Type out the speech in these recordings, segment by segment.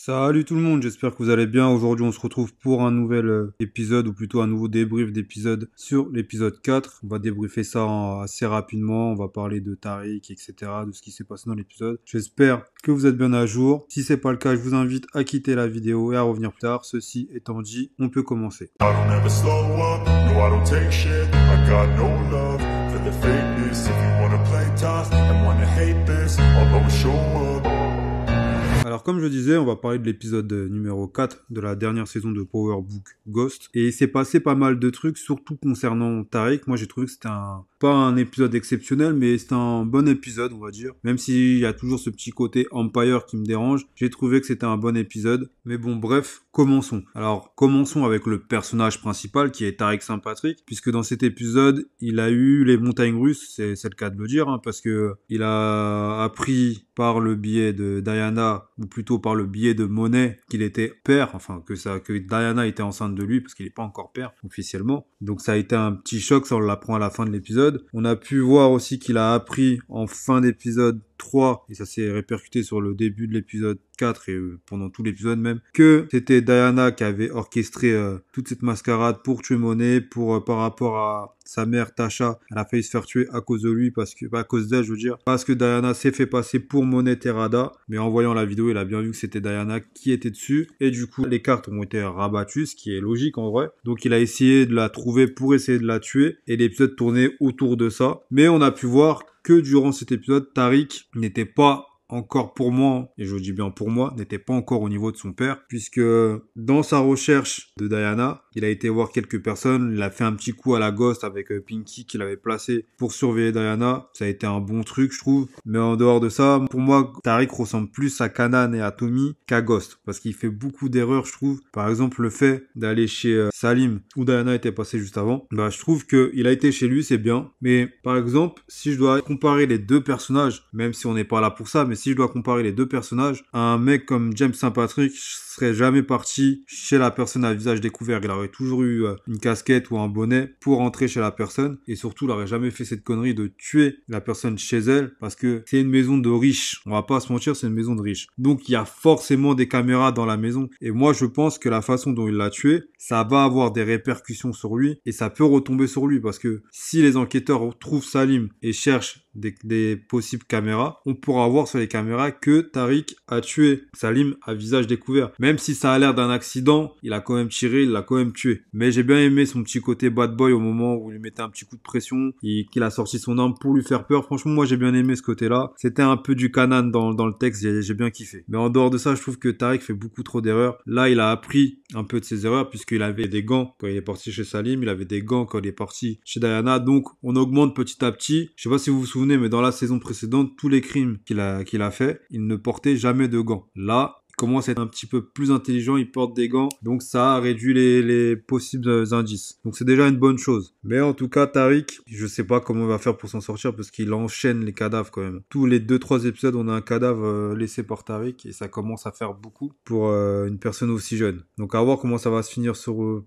Salut tout le monde, j'espère que vous allez bien. Aujourd'hui, on se retrouve pour un nouvel épisode, ou plutôt un nouveau débrief d'épisode sur l'épisode 4. On va débriefer ça assez rapidement, on va parler de Tariq, etc., de ce qui s'est passé dans l'épisode. J'espère que vous êtes bien à jour. Si c'est pas le cas, je vous invite à quitter la vidéo et à revenir plus tard. Ceci étant dit, on peut commencer. I don't ever slow up, no I don't take shit. I got no love for the fakeness. If you wanna play tough and wanna hate this, I'll always show up. Alors comme je disais, on va parler de l'épisode numéro 4 de la dernière saison de Power Book Ghost. Et il s'est passé pas mal de trucs, surtout concernant Tariq. Moi j'ai trouvé que c'était pas un épisode exceptionnel, mais c'était un bon épisode, on va dire. Même s'il y a toujours ce petit côté Empire qui me dérange, j'ai trouvé que c'était un bon épisode. Mais bon, bref, commençons. Alors commençons avec le personnage principal qui est Tariq St. puisque dans cet épisode, il a eu les montagnes russes, c'est le cas de le dire, hein, parce que il a appris par le biais de Diana, ou plutôt par le biais de Monet, qu'il était père, enfin que Diana était enceinte de lui, parce qu'il n'est pas encore père officiellement. Donc ça a été un petit choc, ça on l'apprend à la fin de l'épisode. On a pu voir aussi qu'il a appris en fin d'épisode 3, et ça s'est répercuté sur le début de l'épisode 4 et pendant tout l'épisode même, que c'était Diana qui avait orchestré toute cette mascarade pour tuer Monet, par rapport à sa mère Tasha. Elle a failli se faire tuer à cause de lui, à cause d'elle, je veux dire, parce que Diana s'est fait passer pour Monet Terada, mais en voyant la vidéo, il a bien vu que c'était Diana qui était dessus, et du coup, les cartes ont été rabattues, ce qui est logique en vrai. Donc il a essayé de la trouver pour essayer de la tuer, et l'épisode tournait autour de ça. Mais on a pu voir que durant cet épisode, Tariq n'était pas encore pour moi, et je dis bien pour moi, n'était pas encore au niveau de son père, puisque dans sa recherche de Diana, il a été voir quelques personnes, il a fait un petit coup à la Ghost avec Pinky qu'il avait placé pour surveiller Diana. Ça a été un bon truc, je trouve. Mais en dehors de ça, pour moi, Tariq ressemble plus à Kanan et à Tommy qu'à Ghost, parce qu'il fait beaucoup d'erreurs, je trouve. Par exemple, le fait d'aller chez Salim, où Diana était passée juste avant, je trouve qu'il a été chez lui, c'est bien. Mais par exemple, si je dois comparer les deux personnages, même si on n'est pas là pour ça, mais si je dois comparer les deux personnages, un mec comme James St. serait jamais parti chez la personne à visage découvert. Il aurait toujours eu une casquette ou un bonnet pour entrer chez la personne, et surtout il aurait jamais fait cette connerie de tuer la personne chez elle, parce que c'est une maison de riches. On va pas se mentir, c'est une maison de riches. Donc il y a forcément des caméras dans la maison, et moi je pense que la façon dont il l'a tué, ça va avoir des répercussions sur lui, et ça peut retomber sur lui, parce que si les enquêteurs trouvent Salim et cherchent des possibles caméras, on pourra voir sur les caméras que Tariq a tué Salim à visage découvert. Même si ça a l'air d'un accident, il a quand même tiré, il l'a quand même tué. Mais j'ai bien aimé son petit côté bad boy au moment où il lui mettait un petit coup de pression et qu'il a sorti son arme pour lui faire peur. Franchement, moi j'ai bien aimé ce côté-là. C'était un peu du Kanan dans le texte, j'ai bien kiffé. Mais en dehors de ça, je trouve que Tariq fait beaucoup trop d'erreurs. Là, il a appris un peu de ses erreurs, puisqu'il avait des gants quand il est parti chez Salim, il avait des gants quand il est parti chez Diana. Donc on augmente petit à petit. Je sais pas si vous vous souvenez, mais dans la saison précédente, tous les crimes qu'il a fait, il ne portait jamais de gants. Là, il commence à être un petit peu plus intelligent, il porte des gants, donc ça a réduit les possibles indices. Donc c'est déjà une bonne chose. Mais en tout cas, Tariq, je sais pas comment il va faire pour s'en sortir, parce qu'il enchaîne les cadavres quand même. Tous les 2-3 épisodes, on a un cadavre laissé par Tariq, et ça commence à faire beaucoup pour une personne aussi jeune. Donc à voir comment ça va se finir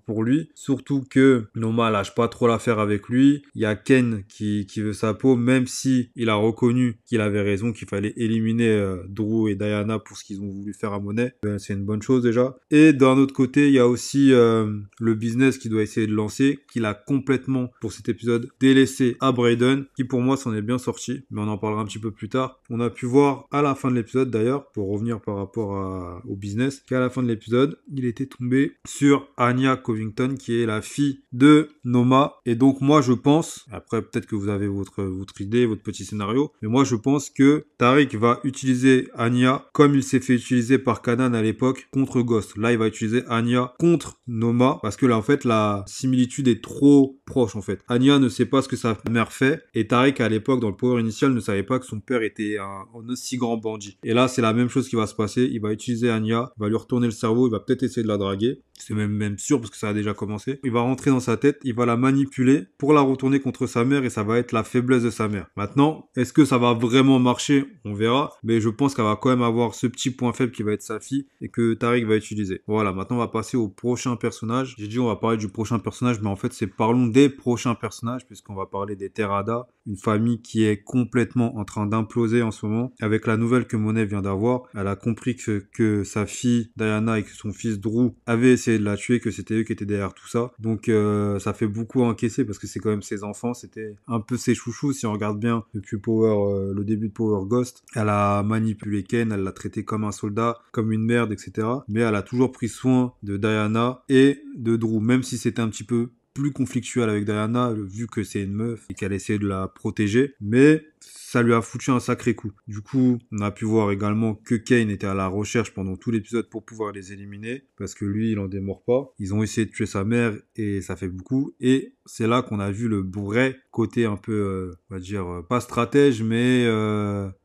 pour lui. Surtout que Noma lâche pas trop l'affaire avec lui. Il y a Ken qui veut sa peau, même si il a reconnu qu'il avait raison, qu'il fallait éliminer Drew et Diana pour ce qu'ils ont voulu faire à Monet. C'est une bonne chose déjà. Et d'un autre côté, il y a aussi le business qu'il doit essayer de lancer, qu'il a complètement, pour cet épisode, délaissé à Brayden, qui pour moi s'en est bien sorti, mais on en parlera un petit peu plus tard. On a pu voir à la fin de l'épisode d'ailleurs, pour revenir par rapport au business, qu'à la fin de l'épisode, il était tombé sur Anya Covington, qui est la fille de Noma. Et donc moi je pense, après peut-être que vous avez votre idée, votre petit scénario, mais moi je pense que Tariq va utiliser Anya comme il s'est fait utiliser par Kanan à l'époque contre Ghost. Là il va utiliser Anya contre Noma, parce que là en fait la similitude est trop proche en fait. Anya ne sait pas ce que sa mère fait, et Tariq à l'époque dans le power initial ne savait pas que son père était un aussi grand bandit. Et là c'est la même chose qui va se passer. Il va utiliser Anya, il va lui retourner le cerveau, il va peut-être essayer de la draguer, c'est même sûr parce que ça a déjà commencé. Il va rentrer dans sa tête, il va la manipuler pour la retourner contre sa mère, et ça va être la faiblesse de sa mère. Maintenant, est-ce que ça va vraiment marcher? On verra, mais je pense qu'elle va quand même avoir ce petit point faible qui va être sa fille, et que Tariq va utiliser. Voilà, maintenant on va passer au prochain personnage. J'ai dit on va parler du prochain personnage, mais en fait c'est parlons des prochains personnages, puisqu'on va parler des Terada, une famille qui est complètement en train d'imploser en ce moment. Avec la nouvelle que Monet vient d'avoir, elle a compris que sa fille Diana et que son fils Drew avaient essayé de la tuer, que c'était eux qui étaient derrière tout ça. Donc ça fait beaucoup encaisser parce que c'est quand même ses enfants, c'était un peu ses chouchous. Si on regarde bien depuis le début de Power Ghost, elle a manipulé Kane, elle l'a traité comme un soldat, comme une merde, etc. Mais elle a toujours pris soin de Diana et de Drew, même si c'était un petit peu plus conflictuel avec Diana, vu que c'est une meuf et qu'elle essaie de la protéger, mais ça lui a foutu un sacré coup. Du coup, on a pu voir également que Kane était à la recherche pendant tout l'épisode pour pouvoir les éliminer, parce que lui, il en démord pas. Ils ont essayé de tuer sa mère et ça fait beaucoup, et c'est là qu'on a vu le vrai côté un peu, on va dire, pas stratège, mais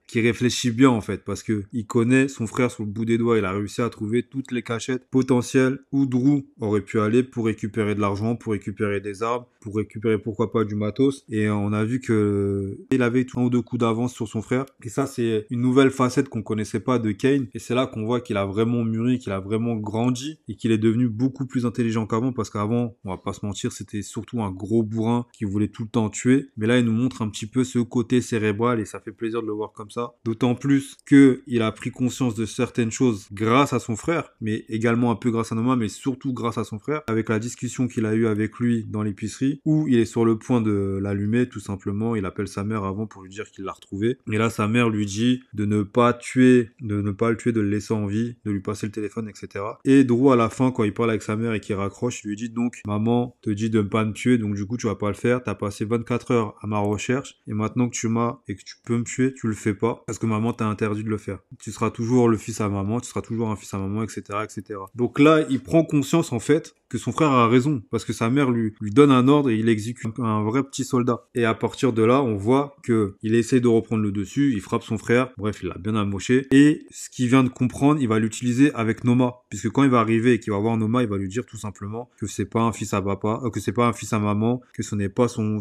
qui réfléchit bien en fait, parce que il connaît son frère sur le bout des doigts, il a réussi à trouver toutes les cachettes potentielles où Drew aurait pu aller pour récupérer de l'argent, pour récupérer des armes, pour récupérer pourquoi pas du matos, et on a vu que il avait un ou deux coups d'avance sur son frère, et ça c'est une nouvelle facette qu'on connaissait pas de Kane, et c'est là qu'on voit qu'il a vraiment mûri, qu'il a vraiment grandi, et qu'il est devenu beaucoup plus intelligent qu'avant, parce qu'avant, on va pas se mentir, c'était surtout un gros bourrin qui voulait tout le temps tuer, mais là il nous montre un petit peu ce côté cérébral, et ça fait plaisir de le voir comme ça. D'autant plus que il a pris conscience de certaines choses grâce à son frère, mais également un peu grâce à Noma, mais surtout grâce à son frère, avec la discussion qu'il a eue avec lui dans l'épicerie, où il est sur le point de l'allumer, tout simplement. Il appelle sa mère avant pour lui dire qu'il l'a retrouvé. Et là, sa mère lui dit de ne pas le tuer, de le laisser en vie, de lui passer le téléphone, etc. Et Drew, à la fin, quand il parle avec sa mère et qu'il raccroche, il lui dit donc, maman te dit de ne pas me tuer, donc du coup, tu vas pas le faire. T'as passé 24 heures à ma recherche, et maintenant que tu m'as et que tu peux me tuer, tu le fais pas. Parce que maman t'a interdit de le faire. Tu seras toujours le fils à maman, tu seras toujours un fils à maman, etc., etc. Donc là, il prend conscience, en fait, que son frère a raison. Parce que sa mère lui donne un ordre et il exécute un vrai petit soldat. Et à partir de là, on voit que il essaie de reprendre le dessus, il frappe son frère. Bref, il l'a bien amoché. Et ce qu'il vient de comprendre, il va l'utiliser avec Noma. Puisque quand il va arriver et qu'il va voir Noma, il va lui dire tout simplement que c'est pas un fils à papa, que c'est pas un fils à maman, que ce n'est pas son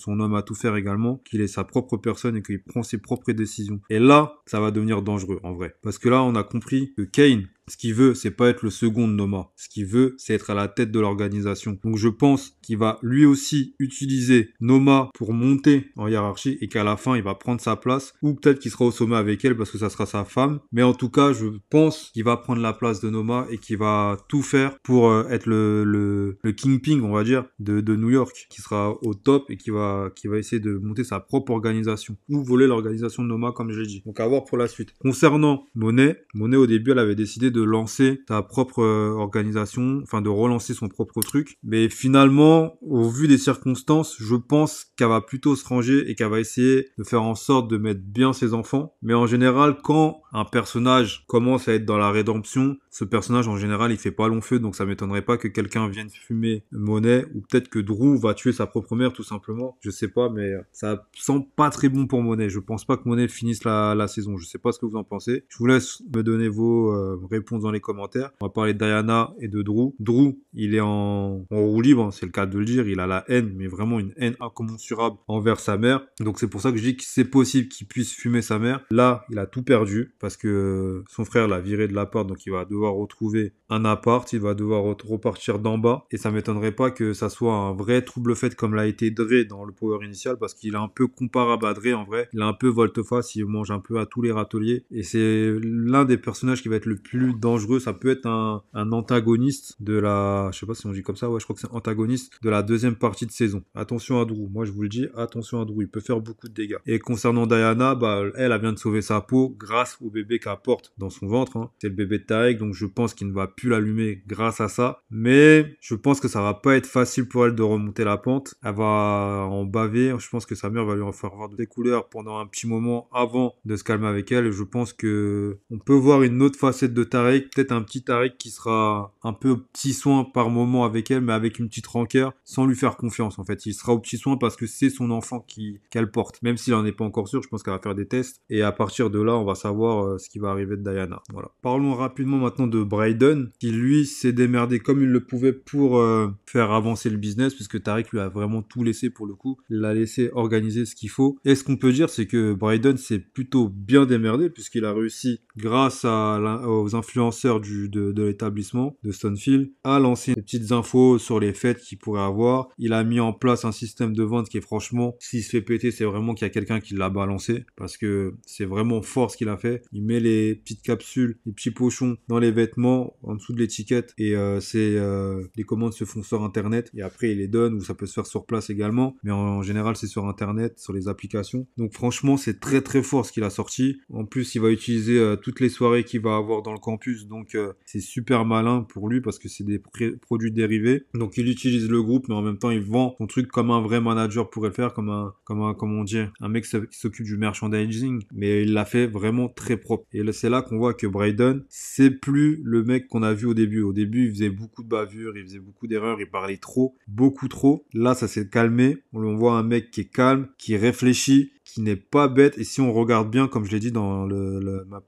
homme à tout faire également, qu'il est sa propre personne et qu'il prend ses propres décisions. Et là, ça va devenir dangereux, en vrai. Parce que là, on a compris que Kane, ce qu'il veut, c'est pas être le second de Noma. Ce qu'il veut, c'est être à la tête de l'organisation. Donc je pense qu'il va lui aussi utiliser Noma pour monter en hiérarchie et qu'à la fin, il va prendre sa place. Ou peut-être qu'il sera au sommet avec elle parce que ça sera sa femme. Mais en tout cas, je pense qu'il va prendre la place de Noma et qu'il va tout faire pour être le kingpin, on va dire, de New York. Qui sera au top et qui va essayer de monter sa propre organisation. Ou voler l'organisation de Noma, comme je l'ai dit. Donc à voir pour la suite. Concernant Monet au début, elle avait décidé de lancer sa propre organisation, enfin de relancer son propre truc. Mais finalement, au vu des circonstances, je pense qu'elle va plutôt se ranger et qu'elle va essayer de faire en sorte de mettre bien ses enfants. Mais en général, quand un personnage commence à être dans la rédemption, ce personnage en général il fait pas long feu, donc ça m'étonnerait pas que quelqu'un vienne fumer Monet, ou peut-être que Drew va tuer sa propre mère tout simplement. Je sais pas, mais ça sent pas très bon pour Monet. Je pense pas que Monet finisse la saison. Je sais pas ce que vous en pensez. Je vous laisse me donner vos réponses dans les commentaires. On va parler de Diana et de Drew. Drew, il est en roue libre, c'est le cas de le dire. Il a la haine, mais vraiment une haine incommensurable envers sa mère. Donc c'est pour ça que je dis que c'est possible qu'il puisse fumer sa mère. Là, il a tout perdu parce que son frère l'a viré de l'appart, donc il va devoir retrouver un appart, il va devoir repartir d'en bas, et ça m'étonnerait pas que ça soit un vrai trouble fait comme l'a été Dre dans le Power initial, parce qu'il est un peu comparable à Dre en vrai. Il est un peu volte-face, il mange un peu à tous les râteliers, et c'est l'un des personnages qui va être le plus dangereux. Ça peut être un antagoniste de la, je sais pas si on dit comme ça, ouais, je crois que c'est un antagoniste de la deuxième partie de saison. Attention à Drew, moi je vous le dis, attention à Drew, il peut faire beaucoup de dégâts. Et concernant Diana, bah elle vient de sauver sa peau grâce au bébé qu'elle porte dans son ventre, hein. C'est le bébé de Tarek, donc je pense qu'il ne va plus l'allumer grâce à ça, mais je pense que ça va pas être facile pour elle de remonter la pente. Elle va en baver, je pense que sa mère va lui faire voir des couleurs pendant un petit moment avant de se calmer avec elle, et je pense que on peut voir une autre facette de Tarek, peut-être un petit Tarek qui sera un peu au petit soin par moment avec elle, mais avec une petite rancœur, sans lui faire confiance en fait. Il sera au petit soin parce que c'est son enfant qu'elle porte, même s'il en est pas encore sûr. Je pense qu'elle va faire des tests, et à partir de là on va savoir ce qui va arriver de Diana. Voilà. Parlons rapidement maintenant de Brayden, qui lui s'est démerdé comme il le pouvait pour faire avancer le business, puisque Tarek lui a vraiment tout laissé pour le coup. Il l'a laissé organiser ce qu'il faut. Et ce qu'on peut dire, c'est que Brayden s'est plutôt bien démerdé, puisqu'il a réussi, grâce aux l'influenceur de l'établissement de Stonefield a lancé des petites infos sur les fêtes qu'il pourrait avoir. Il a mis en place un système de vente qui est franchement, s'il se fait péter, c'est vraiment qu'il y a quelqu'un qui l'a balancé parce que c'est vraiment fort ce qu'il a fait. Il met les petites capsules, les petits pochons dans les vêtements en dessous de l'étiquette et les commandes se font sur internet et après il les donne ou ça peut se faire sur place également, mais en général c'est sur internet, sur les applications. Donc franchement c'est très très fort ce qu'il a sorti. En plus il va utiliser toutes les soirées qu'il va avoir dans le campus, donc c'est super malin pour lui parce que c'est des produits dérivés. Donc il utilise le groupe mais en même temps il vend son truc comme un vrai manager pourrait le faire, comme on dit, un mec qui s'occupe du merchandising, mais il l'a fait vraiment très propre. Et c'est là qu'on voit que Brayden, c'est plus le mec qu'on a vu au début. Au début, il faisait beaucoup de bavures, il faisait beaucoup d'erreurs, il parlait trop, beaucoup trop. Là, ça s'est calmé. On voit un mec qui est calme, qui réfléchit, qui n'est pas bête. Et si on regarde bien, comme je l'ai dit dans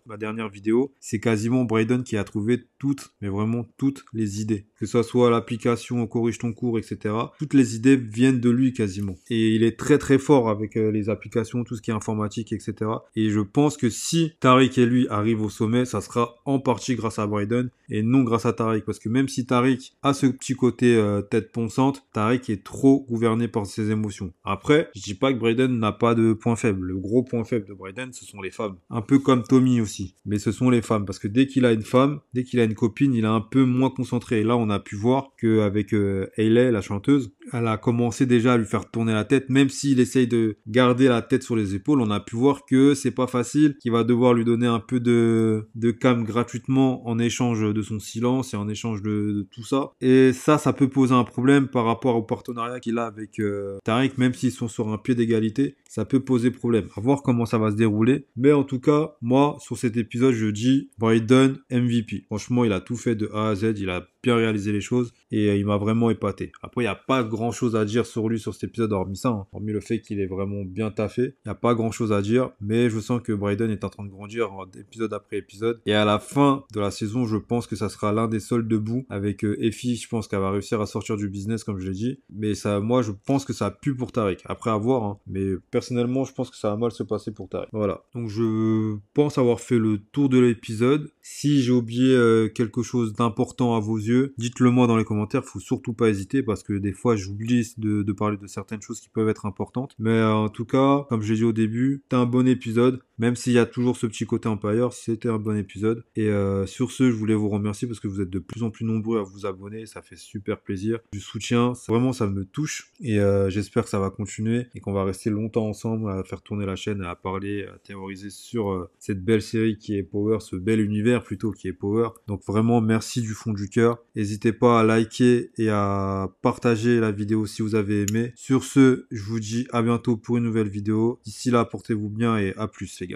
ma dernière vidéo, c'est quasiment Brayden qui a trouvé toutes, mais vraiment toutes les idées. Que ce soit l'application Corrige ton cours, etc. Toutes les idées viennent de lui quasiment. Et il est très très fort avec les applications, tout ce qui est informatique, etc. Et je pense que si Tariq et lui arrivent au sommet, ça sera en partie grâce à Brayden et non grâce à Tariq. Parce que même si Tariq a ce petit côté tête pensante, Tariq est trop gouverné par ses émotions. Après, je dis pas que Brayden n'a pas de point faible. Le gros point faible de Brayden, ce sont les femmes. Un peu comme Tommy aussi. Mais ce sont les femmes. Parce que dès qu'il a une femme, dès qu'il a une copine, il est un peu moins concentré. Et là, on a pu voir qu'avec Hailey, la chanteuse, elle a commencé déjà à lui faire tourner la tête. Même s'il essaye de garder la tête sur les épaules, on a pu voir que c'est pas facile, qu'il va devoir lui donner un peu de calme gratuitement en échange de son silence et en échange de tout ça. Et ça peut poser un problème par rapport au partenariat qu'il a avec Tariq, même s'ils sont sur un pied d'égalité, ça peut poser problème. À voir comment ça va se dérouler. Mais en tout cas, moi, sur cet épisode, je dis Brayden MVP. Franchement, il a tout fait de A à Z, il a bien réalisé les choses et il m'a vraiment épaté. Après, il n'y a pas grand chose à dire sur lui sur cet épisode, hormis ça, hein. Hormis le fait qu'il est vraiment bien taffé. Il n'y a pas grand chose à dire, mais je sens que Brayden est en train de grandir épisode après épisode. Et à la fin de la saison, je pense que ça sera l'un des seuls debout avec Effie. Je pense qu'elle va réussir à sortir du business, comme je l'ai dit. Mais ça, moi, je pense que ça pue pour Tariq. Après, à voir, hein. Mais personnellement, je pense que ça va mal se passer pour Tariq. Voilà. Donc, je pense avoir fait le tour de l'épisode. Si j'ai oublié quelque chose d'important à vos yeux, dites-le moi dans les commentaires. Faut surtout pas hésiter parce que des fois, j'oublie de parler de certaines choses qui peuvent être importantes. Mais en tout cas, comme je l'ai dit au début, c'était un bon épisode. Même s'il y a toujours ce petit côté Empire, c'était un bon épisode. Et sur ce, je voulais vous remercier parce que vous êtes de plus en plus nombreux à vous abonner. Ça fait super plaisir. Du soutien, vraiment, ça me touche. Et j'espère que ça va continuer et qu'on va rester longtemps ensemble à faire tourner la chaîne, à parler, à théoriser sur cette belle série qui est Power, ce bel univers plutôt qui est Power. Donc vraiment, merci du fond du cœur. N'hésitez pas à liker et à partager la vidéo si vous avez aimé. Sur ce, je vous dis à bientôt pour une nouvelle vidéo. D'ici là, portez-vous bien et à plus les gars.